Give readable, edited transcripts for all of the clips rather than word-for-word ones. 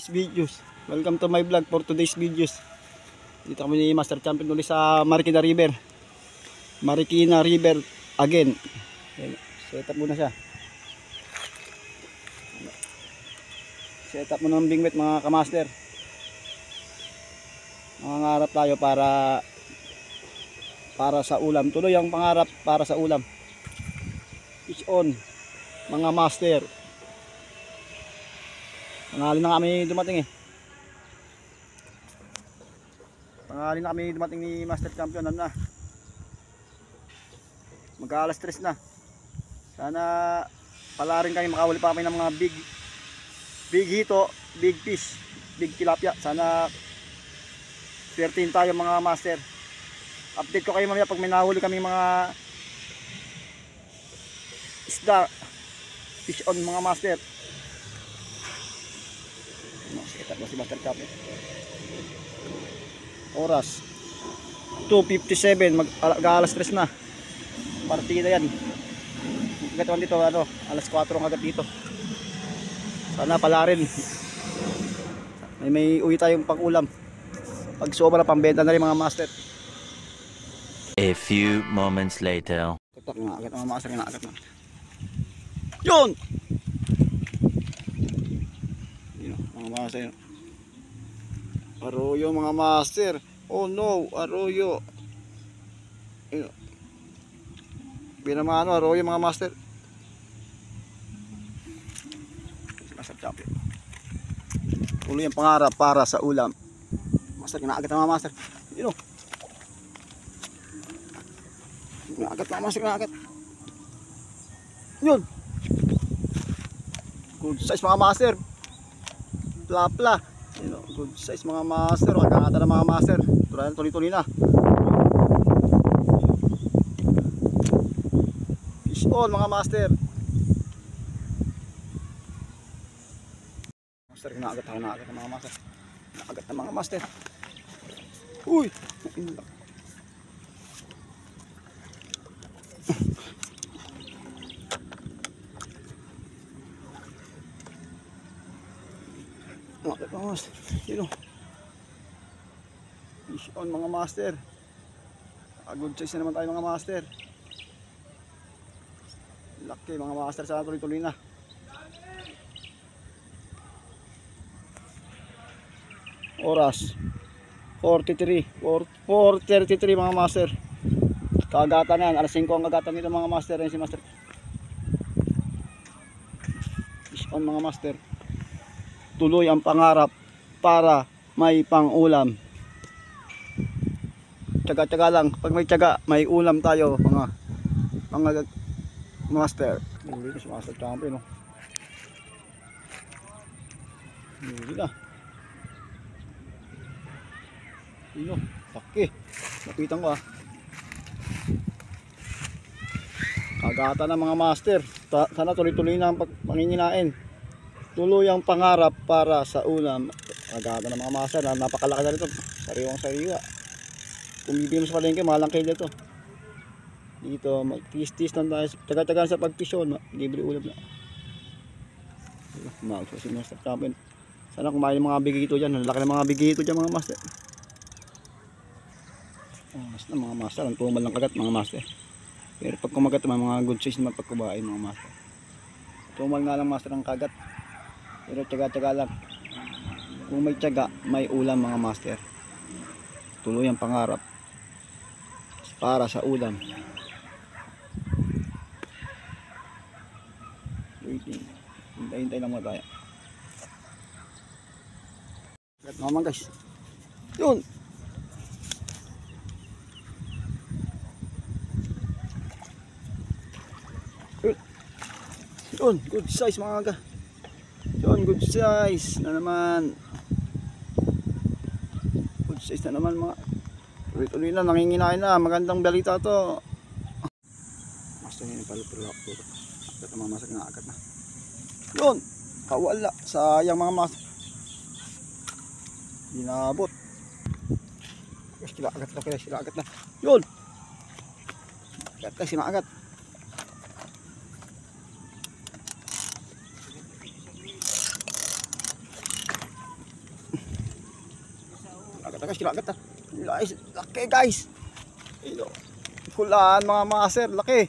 today's videos. Welcome to my vlog for today's videos. Dito kami ni Master Champion ulit sa Marikina River. Marikina River again. Set up muna siya. Set up muna ng bingwit mga kamaster. Mangangarap tayo para sa ulam. Tuloy ang pangarap para sa ulam. Fish on mga master. Tanghali na kami dumating Tanghali na kami dumating ni Master Champion. Ano na? Mag-alas 3 na. Sana pala rin kami makahuli pa kami ng mga big hito, big fish, big tilapia. Sana 13 tayo mga master. Update ko kayo mamaya pag may nahuli kami mga isda. Fish on mga master. Kita mo si Master Champion. Oras 2:57, mag-alas 3 na. Partida yan. Agad dito alas 4 ang agad dito. Sana pala rin. May uwi tayong pang-ulam. Pag sobra pambenta na rin mga master. A few moments later. Tutok nga agad mga master, agad na. Yun! Mga master. Arroyo mga master. Oh no, arroyo. Binamano arroyo mga master. Master Champion. Tuloy ang pangarap para sa ulam. Master, kinaagat ang mga master. Yun o. Kinaagat mga master, kinaagat. Yun. Good size mga master. Plapla. Good size mga master. Kagangata na mga master. Tuloy-tuloy na. Fish on mga master. Master, kinaagat na mga master. Kinaagat na mga master. Uy! Nakakit mga master. Yun o. Fish on mga master. Good size na naman tayo mga master. Laki mga master. Sana tuloy-tuloy na. Oras 4:33 mga master. Kagatan yan. Alas 5 ang kagatan nito mga master. Yan si Master. Fish on mga master. Tuloy ang pangarap para may pang-ulam. Tsaga-tsaga lang. Pag may tsaga, may ulam tayo mga master. Huli na si Master Champion. Huli na. Ino, laki. Napitan ko Kagata na mga master. Sana tuloy-tuloy na ang panginginain. Tuloy ang pangarap para sa ulam. Agad na mga master, napakalaki na nito. Sariwang-sariwa. Kung bibili mo sa palengke, malang kayo dito. Dito, mag-tis-tis lang tayo. Taga-tagaan sa pag-pisyon. Libre ulam na. Maagso si Master Champion. Sana kumain ng mga bigito dyan. Nalaki ng mga bigito dyan mga master. Mas na mga master. Ang tumal ng kagat mga master. Pero pag kumagat naman, mga good size naman pagkubain mga master. Tumal nga lang master ang kagat. Pero tsaga-tsaga lang. Kung may tsaga, may ulam mga master. Tuloy ang pangarap para sa ulam. Waiting. Hintay-hintay lang muna tayo. Gat naman guys. Yun. Yun. Good size mga aga. Yun, good size na naman. Good size na naman mga. Tuloy-tuloy na, nanginginain na. Magandang balita to. Master nyo yung palupulak po. Agad na mga master na agad na. Yun, kawala. Sayang mga master. Dinabot. Sila agad na. Yun. Agad sila agad. Kinagat na guys, kinagat na. Guys, laki guys. Ilo. Hulaan mga master, laki.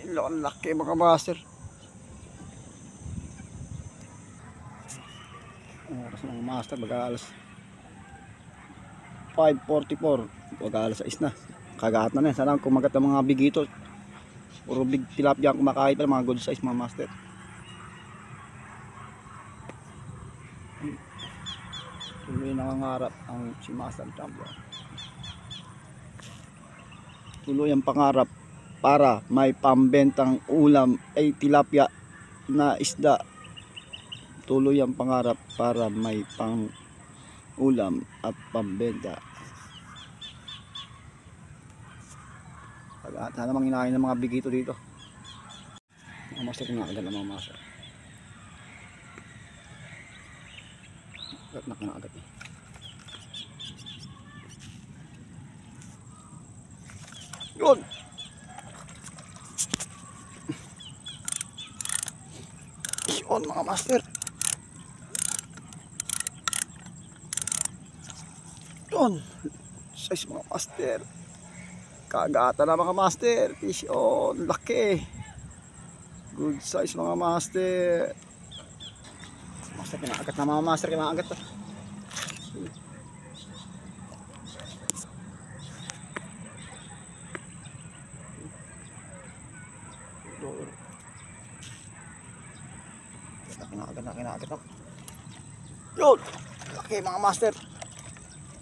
Ilo, laki mga master. Oras ng master, baga alas 5:44. Baga alas 6 na. Kagaat na yan. Sana kumagat ng mga bigito. Puro big tilapia ang kumakain pala, mga good size mga master. Tuloy nangangarap ang si Master Champion. Tuloy ang pangarap para may pambentang ulam ay tilapia na isda. Tuloy ang pangarap para may pang ulam at pambenta. Sana namang hinahin ng mga bigito dito. Mga master, kinakagat ng mga master. Na kinakagat eh. Yun! Yun mga master. Yun! Size mga master. Kagata na mga master. Fish on. Laki. Good size mga master. Master, kinakagat na mga master. Kinakagat na. Kinakagat na. Yun! Laki mga master.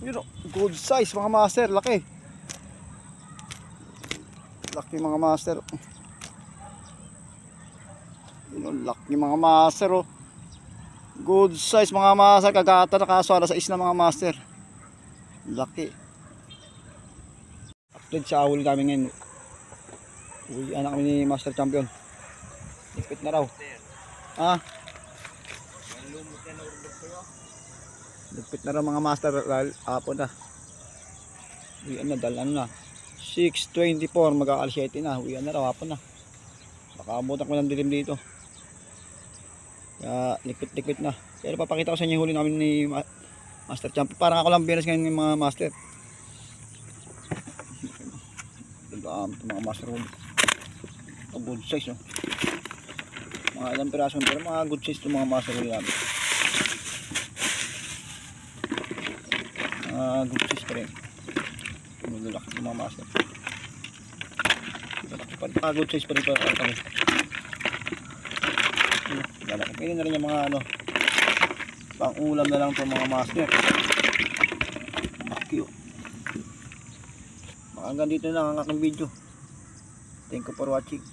Yun o. Good size mga master. Laki. Laki mga master. Yun, laki mga master oh. Good size mga master. Kagata na kaso alas 6 na mga master. Laki. Upload sa awol kami ngayon. Uwi anak kami ni Master Champion. Ipit na raw. Ah. Lupit na raw mga master. Hapon na. Uwi na dahil ano na. 6:24 mag-aalas 7 na. Uwi na raw hapon na. Baka abutan ko ng dilim dito. Kaya likpit na. Pero papakita ko sa inyo yung huli namin ni Master Champion. Parang ako lang binas ngayon ng mga master. Mga master huli. Good size no. Mga ilang piraso pero mga good size itong mga master huli namin. Good size pa rin. Malulaki itong mga master. Good size pa rin pa kami. Pwede na rin yung mga ano, pang ulam na lang itong mga master. Cute. Hanggang dito na lang ang aking video. Thank you for watching.